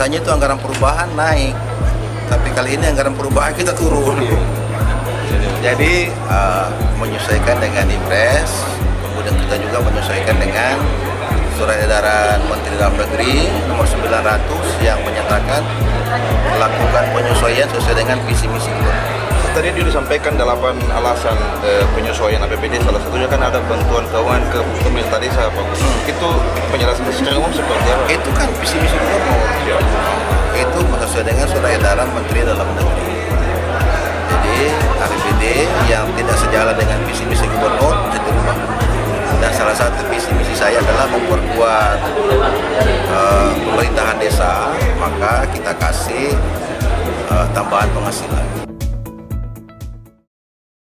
biasanya itu anggaran perubahan naik, tapi kali ini anggaran perubahan kita turun. Jadi menyesuaikan dengan Impres, kemudian kita juga menyesuaikan dengan Surat Edaran Menteri Dalam Negeri nomor 900 yang menyatakan melakukan penyesuaian sesuai dengan visi misi gubernur. Tadi dia disampaikan 8 alasan penyesuaian APBD, salah satunya kan ada bantuan keuangan ke pemerintah desa, Pak. Itu penjelasan secara umum seperti apa? Itu kan visi misi gubernur. Ya. Itu sesuai dengan Surat Edaran Menteri Dalam Negeri. Jadi APBD yang tidak sejalan dengan visi misi gubernur bisa dirubah. Dan salah satu visi misi saya adalah memperkuat pemerintahan desa, maka kita kasih tambahan penghasilan.